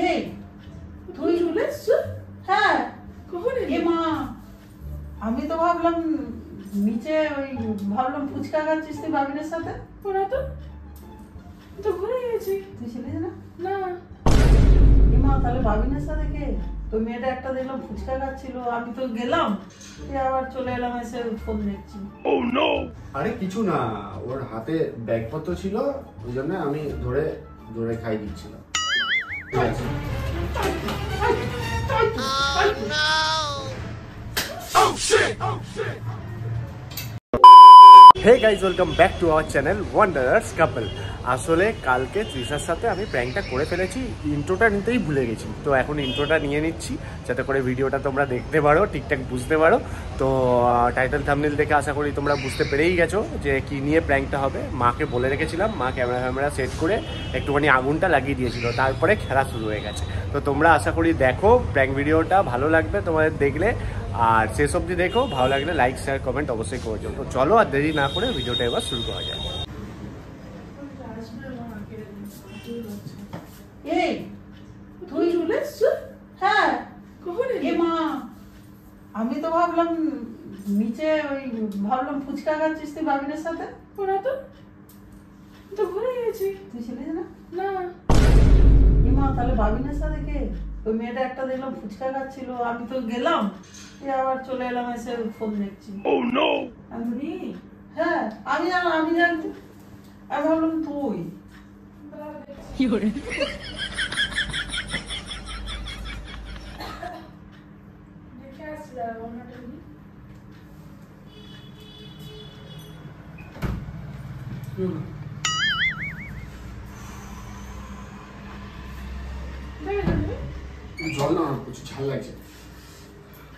এই তুই চলে এসছো? হ্যাঁ কখন এলি? মা আমি তো ভাবলাম নিচে ওই ভাবলাম ফুচকা খাচ্ছিস তুই বাবিনের সাথে। ওরা তো ঘুরে গেছি। তুই ছিলিস না? না। মা তাহলে বাবিনের সাথে কে? তো মেয়েটা একটা দেখলাম ফুচকা খাচ্ছিল, আমি তো গেলাম, আবার চলে এলাম, এসে ফোন দেখছি। ও নো! আরে কিছু না, ওর হাতে ব্যাগপত্র ছিল, ওই জন্য আমি ধরে ধরে খাই দিচ্ছিলাম। Hey guys, welcome back to our channel Wanderers Couple. আসলে কালকে তৃষার সাথে আমি প্র্যাঙ্কটা করে ফেলেছি, ইন্ট্রোটা নিতেই ভুলে গেছি। তো এখন ইন্ট্রোটা নিয়ে নিচ্ছি যাতে করে ভিডিওটা তোমরা দেখতে পারো, ঠিকঠাক বুঝতে পারো। তো টাইটেল থাম্বনেল দেখে আশা করি তোমরা বুঝতে পেরেই গেছো যে কি নিয়ে প্র্যাঙ্কটা হবে। মাকে বলে রেখেছিলাম, মা ক্যামেরা সেট করে একটুখানি আগুনটা লাগিয়ে দিয়েছিল, তারপরে খেলা শুরু হয়ে গেছে। তো তোমরা আশা করি দেখো, প্র্যাঙ্ক ভিডিওটা ভালো লাগবে তোমাদের দেখলে, আর শেষ অবধি দেখো। ভালো লাগলে লাইক শেয়ার কমেন্ট অবশ্যই করছো। তো চলো আর দেরি না করে ভিডিওটা এবার শুরু করা যায়। এই তুই চলে এসছো? হ্যাঁ কখন এলি? মা আমি তো ভাবলাম নিচে ওই ভাবলাম ফুচকা খাচ্ছিস তুই বাবিনের সাথে। ওরা তো ঘুরে গেছি। তুই ছিলিস না? না। মা তাহলে বাবিনের সাথে কে? ওই মেয়েটা একটা দেখলাম ফুচকা খাচ্ছিল, আমি তো গেলাম, আবার চলে এলাম, এসে ফোন দেখছি। ও নো! হ্যাঁ আমি জানতে, আমি ভাবলাম তুই। কি করে জল না, প্রচুর ঝাল লাগছে,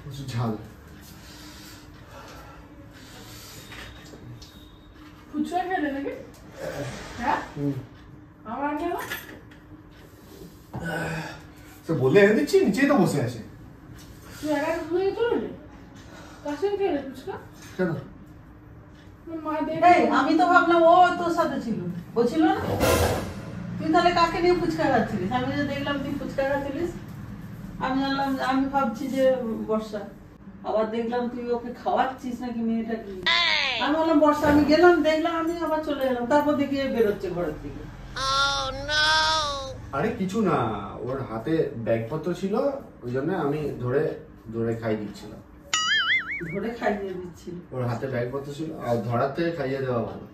প্রচুর ঝাল। ফুচকা খেলে নাকি? হ্যাঁ আমার কেন তো বলে এনে দিচ্ছি, নিচেই তো বসে আছে। তুই একা ঘুরে চলে কার সঙ্গে খেলে ফুচকা? কেন? আমি তো ভাবলাম ও তোর সাথে ছিল, ও ছিল না। তুই তাহলে কাকে নিয়ে ফুচকা খাচ্ছিলিস? আমি যে দেখলাম তুই ফুচকা খাচ্ছিলিস, আমি জানলাম, আমি ভাবছি যে বর্ষা, আবার দেখলাম তুই ওকে খাওয়াচ্ছিস নাকি মেয়েটাকে। আমি বললাম বর্ষা, আমি গেলাম দেখলাম, আমি আবার চলে এলাম, তারপর দেখি বেরোচ্ছে ঘরের থেকে। আরে কিছু না, ওর হাতে ব্যাগপত্র ছিল, ওই জন্য আমি ধরে ধরে খাই দিচ্ছিলাম। ধরে খাইয়ে দিচ্ছিল? ওর হাতে ব্যাগপত্র ছিল, আর ধরার থেকে খাইয়ে দেওয়া ভালো।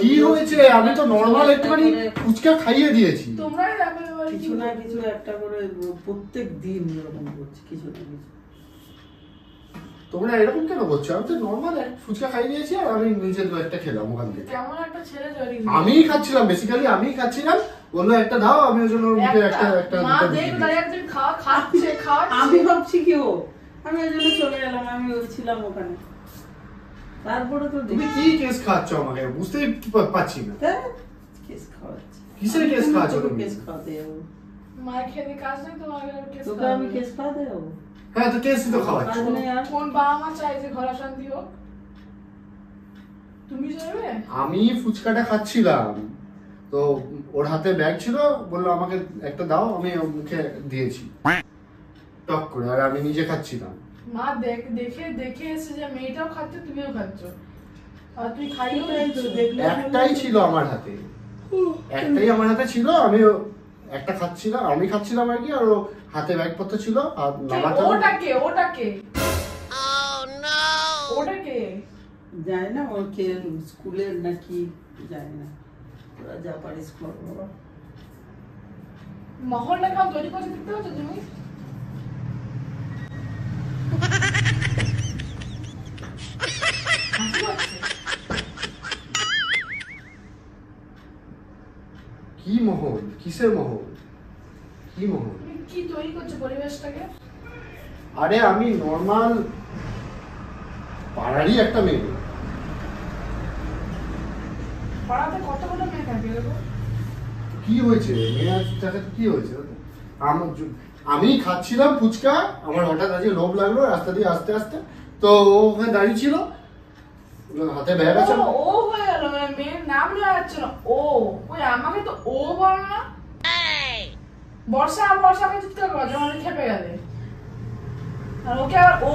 কি হয়েছে? আমি তো নরমাল একটুখানি ফুচকা খাইয়ে দিয়েছি। কিছু না কিছু একটা করে প্রত্যেক দিন এরকম করছি, কিছু না কিছু। তোমরা এরকম কেন করছো? আমি তো নরমাল ফুচকা খাইয়ে দিয়েছি, আর আমি নিজে দু একটা খেলাম ওখান থেকে। কেমন একটা ছেলে জড়ি। আমিই খাচ্ছিলাম, বেসিক্যালি আমিই খাচ্ছিলাম, বললো একটা দাও, আমি ওই জন্য মুখে একটা মা দেখ একজন খাচ্ছে। আমি ভাবছি কি ও, আমি ওই জন্য চলে এলাম, আমি ছিলাম ওখানে। তারপরে তো তুমি কি কেস খাচ্ছ আমাকে বুঝতেই পারছি না। কেস খাওয়াচ্ছি? কিসের কেস খাচ্ছ তুমি? কেস খাওয়াতে যাবো? মার খেতে কাজ নেই তোমার, তোকে আমি কেস খাওয়াতে যাবো? হ্যাঁ তো কেসই তো খাওয়াচ্ছ। কোন বাবা মা চাই যে ঘরে শান্তি হোক? তুমি যাবে? আমি ফুচকাটা খাচ্ছিলাম, তো ওর হাতে ব্যাগ ছিল, বললো আমাকে একটা দাও, আমি ওর মুখে দিয়েছি টক করে, আর আমি নিজে খাচ্ছিলাম। মা দেখে এসে যে মেয়েটাও খাচ্ছে, তুমিও খাচ্ছ, আর তুই খাইও একটাই ছিল আমার হাতে, একটাই আমার হাতে ছিল, আমি একটা খাচ্ছিলাম, আমি খাচ্ছিলাম আর কি, আর ও হাতে ব্যাগপত্র ছিল। আর ওটাকে যায় না, ওর কে স্কুলের নাকি যায় না, ওরা যা পারিস কর বাবা। মহলটা কেমন তৈরি করছে দেখতে পাচ্ছ তুমি? কি মহল? কিসের মহল? কি মহল? কি তৈরি করছে পরিবেশটাকে? আরে আমি নরমাল পাড়ারই একটা মেয়ে। পাড়াতে কতগুলো মেয়ে থাকে? কি হয়েছে? মেয়েটাকে কি হয়েছে? আমি খাচ্ছিলাম ফুচকা, আমার হঠাৎ আজকে লোভ লাগলো, রাস্তা দিয়ে আস্তে আস্তে, তো ও ওখানে দাঁড়িয়ে ছিল, হাতে ব্যাগ আছে। ও হয়ে গেল, মানে মেয়ের নাম নেওয়া যাচ্ছে না। ও ওই আমাকে তো ও বল না। বর্ষাকে চিৎকার করা যখন খেপে গেলে, আর ওকে আবার ও।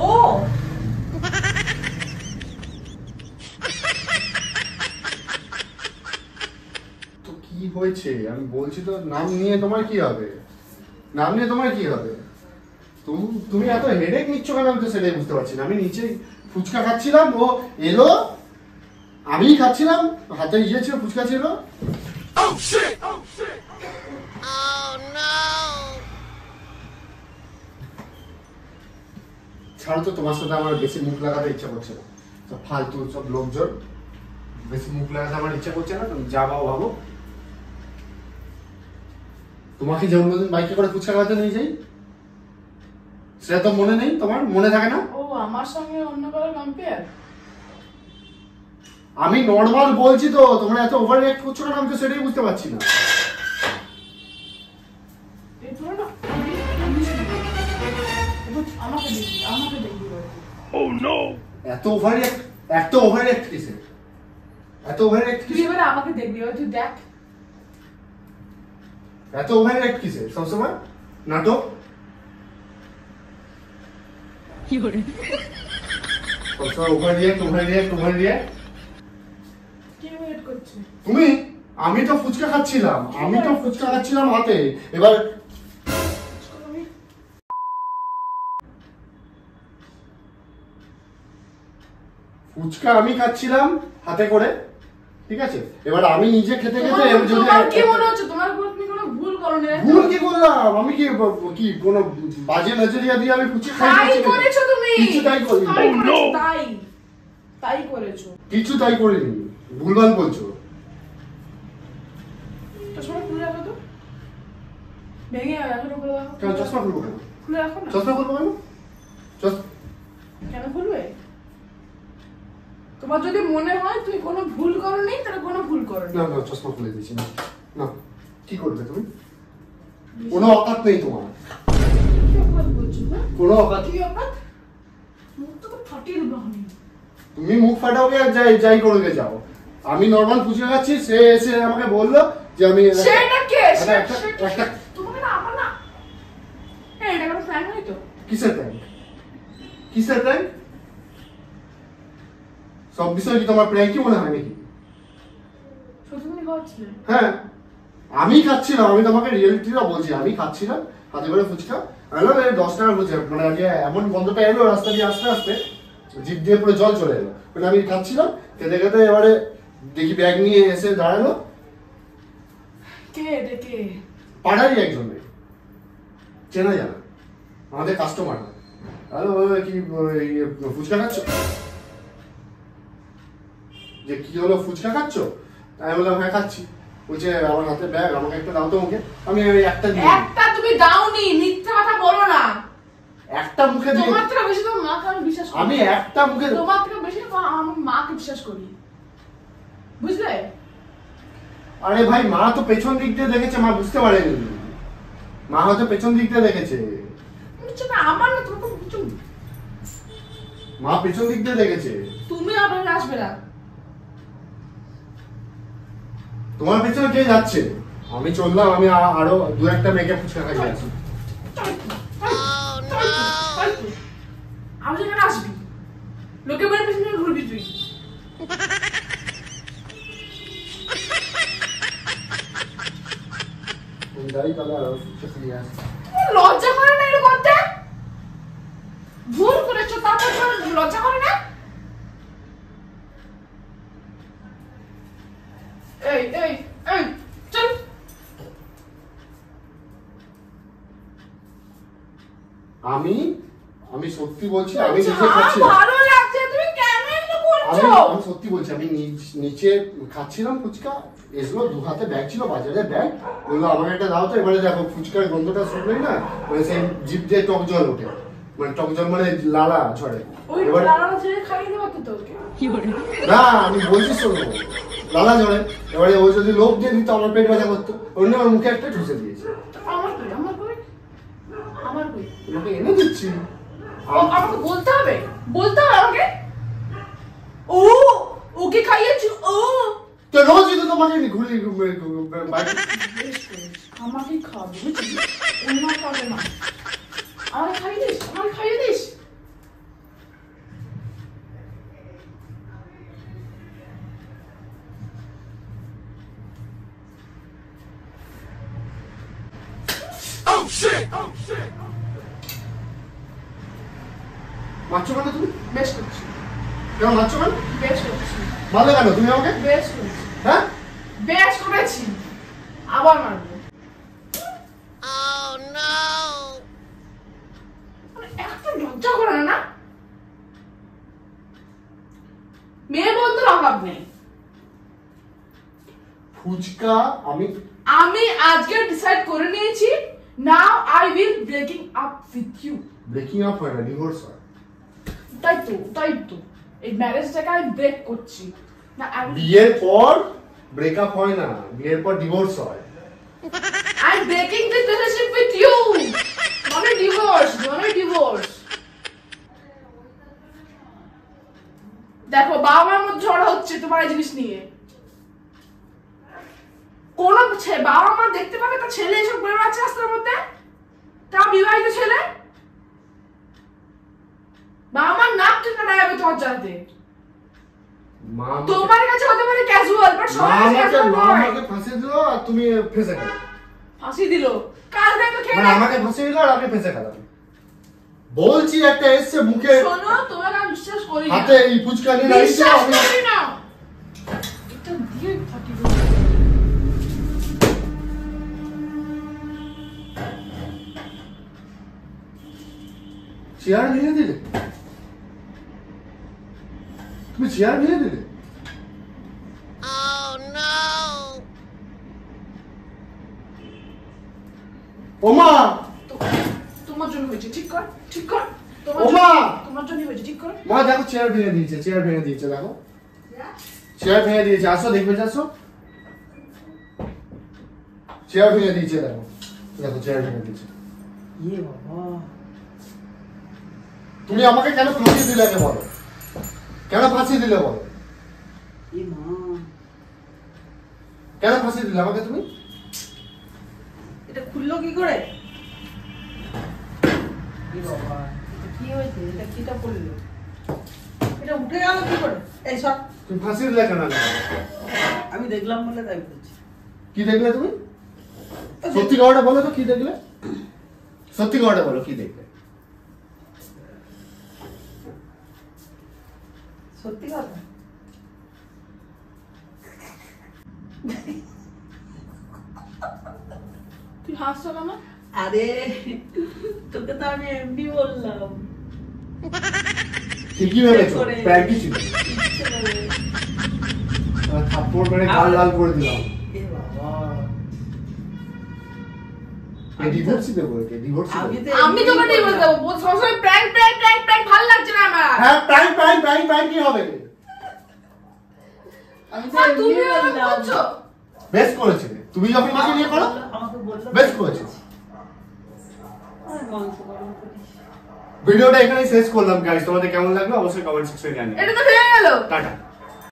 তো কি হয়েছে আমি বলছি তো, নাম নিয়ে তোমার কি হবে? নাম নিয়ে তোমার কি হবে? তুমি এত হেডেক নিচ্ছ কেন? আমি তো সেটাই বুঝতে পারছি না। আমি নিচে ফুচকা খাচ্ছিলাম, ও এলো, আমি খাচ্ছিলাম, হাতে ইয়ে ছিল, ফুচকা ছিল। ছাড়ো তো, তোমার সাথে আমার বেশি মুখ লাগাতে ইচ্ছা করছে না। সব ফালতু সব লোকজন, বেশি মুখ লাগাতে আমার ইচ্ছা করছে না। তুমি যা ভাবো ভাবো। তোমাকে যে অন্যদিন বাইকে করে ফুচকা খাওয়াতে নিয়ে যাই, সেটা তো মনে নেই, তোমার মনে থাকে না? ও আমার সঙ্গে অন্য কারো কম্পেয়ার। আমি নর্মাল বলছি তো, তোমরা এত ওভার রিঅ্যাক্ট করছো না, আমি তো সেটাই বুঝতে পারছি না। আমাকে দেখবি। Oh no! এত ওভার রিঅ্যাক্ট কিসে? এত ওভার রিঅ্যাক্ট তুই কিসে? এবারে আমাকে দেখবি, তুই দেখ। এত ওভার রিঅ্যাক্ট কিসে? সবসময় নাটক। কি করে? সবসময় ওভার রিঅ্যাক্ট। কি ওয়েট করছে? তুমি? আমি তো ফুচকা খাচ্ছিলাম হাতে। এবার ফুচকা আমি খাচ্ছিলাম হাতে করে, ঠিক আছে? এবার আমি নিজে খেতে খেতে তোমার কি মনে হচ্ছে তোমার তুমি কোনো ভুল করোনি? ভুল কি করলাম? আমি কি কোনো বাজে নজরিয়া দিয়ে আমি ফুচকা খাইছি? তাই করেছো তুমি। কিছু তাই করিনি। তাই করেছো। কিছু তাই করিনি, ভুলভাল বলছো। চশমা খুলে রাখো তো, ভেঙে যাবে। এখন খুলে রাখো। কেন চশমা খুলবো কেন? খুলে রাখো না। চশমা খুলবো কেন? কেন খুলবে? তোমার যদি মনে হয় তুমি কোনো ভুল করোনি, তাহলে কোনো ভুল করোনি। না চশমা খুলে দিয়েছি। না কি করবে তুমি? কোনো অকাত নেই তোমার। কি অপরাধ করছো? কোনো অকাত। কি অপরাধ? মুখ তো ফাটিয়ে দেবো আমি। তুমি মুখ ফাটাও গে, যাই করোগে যাও। আমি নরমাল ফুচকা খাচ্ছি, সে এসে আমাকে বললো যে আমি সেটা কে? একটা তোমাকে না আমার না। এটা কোনো প্ল্যান নয় তো? কিসের প্র্যাঙ্ক? সব বিষয় কি তোমার প্র্যাঙ্কই মনে হয় নাকি? সত্যি তুমি খাচ্ছিলে? হ্যাঁ আমি খাচ্ছিলাম, আমি তোমাকে রিয়েলিটিটা বলছি। আমি খাচ্ছিলাম হাতে করে ফুচকা, এলো 10 টাকার ফুচকা, মানে আজকে এমন গন্ধটা এলো রাস্তা দিয়ে আস্তে আস্তে, জিভ দিয়ে পুরো জল চলে এলো। মানে আমি খাচ্ছিলাম, খেতে খেতে এবারে দেখি ব্যাগ নিয়ে এসে দাঁড়ালো। কে পাড়ারই একজন, চেনা জানা, আমাদের কাস্টমার। হ্যালো, কি ফুচকা খাচ্ছ? যে কি হলো, ফুচকা খাচ্ছ? আমি বললাম হ্যাঁ খাচ্ছি। বলছে আমার হাতে ব্যাগ, আমাকে একটা দাও তো মুখে। আমি একটা দিই। একটা তুমি দাওনি, মিথ্যা কথা বলো না। একটা মুখে দিয়ে, তোমার থেকে বেশি তোমার মাকে আমি বিশ্বাস করি। আমি একটা মুখে, তোমার থেকে বেশি আমি মাকে বিশ্বাস করি, বুঝলে? আরে ভাই, মা তো পেছন দিক দিয়ে দেখেছে, মা বুঝতে পারেনি। মা হয়তো পেছন দিক দিয়ে দেখেছে। আমার না তোমার কিছু, মা পেছন দিক দিয়ে দেখেছে। তুমি আবার আসবে না। তোমার পেছনে কে যাচ্ছে? আমি চললাম, আমি আরো 2-1টা মেয়েকে ফুচকা খাই যাচ্ছি। আমি যেখানে আসবি লোকে বাড়ির পেছনে ঘুরবি তুই। লজ্জা করে না এরকম করতে? ভুল করেছো তারপর লজ্জা করে না? এই চল। আমি সত্যি বলছি, আমি নিজে খাচ্ছি। ভালো লাগছে, তুমি কেন এগুলো করছো? আমি সত্যি বলছি, আমি নিচে খাচ্ছিলাম ফুচকা, এসলো 2 হাতে ব্যাগ ছিল, বাজারের ব্যাগ। বললো আমাকে একটা দাও তো। এবারে দেখো ফুচকার গন্ধটা শুনলেই না, মানে সেই জিভ দিয়ে টক জল ওঠে, মানে টক জল মানে লালা ঝরে। না আমি বলছি শোনো, লালা ঝরে। এবারে ও যদি লোভ দিয়ে দিত আমার পেট ব্যথা করতো, অন্য আমার মুখে একটা ঠুসে দিয়েছে। তোমাকে এনে দিচ্ছি, আমাকে বলতে হবে আমাকে। ও ওকে খাইয়েছো? ও তো রোজই তো তোমাকে ঘুরি আমাকে খাবে, অন্য খাবে না। আমাকে খাইয়ে দিস। মারছো কেন তুমি? বেশ করছি। কেন মারছো কেন? বেশ করছি। মারলে কেন তুমি আমাকে? বেশ করছি। হ্যাঁ বেশ করেছি, আবার মারবো। একটা লজ্জা করে না, মেয়ে বন্ধুর অভাব নেই। ফুচকা আমি আজকে ডিসাইড করে নিয়েছি, now I will breaking up with you. Breaking up হয় না, ডিভোর্স হয়। তাই তো এই ম্যারেজটাকে আমি ব্রেক করছি না। বিয়ের পর ব্রেকআপ হয় না, বিয়ের পর ডিভোর্স হয়। I am breaking this relationship with you, not divorce. দেখো বাবা মার মধ্যে ঝগড়া হচ্ছে তোমার এই জিনিস নিয়ে। কোন বাবা মা দেখতে পাবে তার ছেলে এসব করে বেড়াচ্ছে রাস্তার মধ্যে, তা বিবাহিত ছেলে। বাবা মার নাক ঠিক না যাবে তোমার জানতে। তোমার কাছে হতে পারে ক্যাজুয়াল, বাট সবার কাছে ক্যাজুয়াল নয়। আমাকে ফাঁসি দিল আর তুমি ফেসে গেলে। ফাঁসি দিল কাল দেখো খেয়ে মানে আমাকে ফাঁসি দিল আর আপনি ফেসে গেলেন। বলছি একটা এসছে মুখে। শোনো তোমাকে আমি বিশ্বাস করি না। হাতে এই ফুচকা নিয়ে দাঁড়িয়েছে আমি করি না। এটা দিয়ে ফাটি দিল। চেয়ার ভেঙে দিলে? তুমি চেয়ার ভেঙে দিলে? ওমা তোমার জন্য হয়েছে, ঠিক কর। ওমা তোমার জন্য হয়েছে, ঠিক কর। মা দেখো চেয়ার ভেঙে দিয়েছে দেখো চেয়ার ভেঙে দিয়েছে। আসো দেখবে, আসো চেয়ার ভেঙে দিয়েছে। দেখো চেয়ার ভেঙে দিয়েছে। ইয়ে বাবা, তুমি আমাকে কেন ফাঁসি দিলে বলো? কেন ফাঁসি দিলে বলো? এ মা, কেন ফাঁসি দিলে আমাকে তুমি? এটা খুললো কি করে? এ বাবা, এটা কি হয়েছে? এটা কিটা পড়লো? এটা উঠে গেল কি করে? এই সব তুমি ফাঁসি দিলে কেন? আমি দেখলাম বলে তাই বলছি। কি দেখলে তুমি? সত্যি কথাটা বলো তো, কি দেখলে? সত্যি কথাটা বলো, কি দেখলে? সত্যি কথা? তুই হাসছো কেন? আরে তোকে তো আমি এমনি বললাম। ঠিকই ভেবেছো, প্র্যাঙ্কই ছিল। থাপ্পড় মেরে গাল লাল করে দিলাম। এ বাবা, ডিভোর্সই দেবো, ডিভোর্স। আমি তোকে ডিভোর্স দেব। সবসময় প্র্যাঙ্ক ভালো লাগছে না আমার। হ্যাঁ প্র্যাঙ্ক কি হবে? আমি তো আর এমনি তুমি আমাকে বললাম। বলছো বেশ করেছে, তুমি যখন মাকে নিয়ে করো আমাকে বললো বেশ করেছে। আর মাংস গরম করিস। ভিডিওটা এখানেই শেষ করলাম গাইস। তোমাদের কেমন লাগলো অবশ্যই কমেন্ট সেকশনে জানিও। এটা তো ভেঙে গেল। টাটা।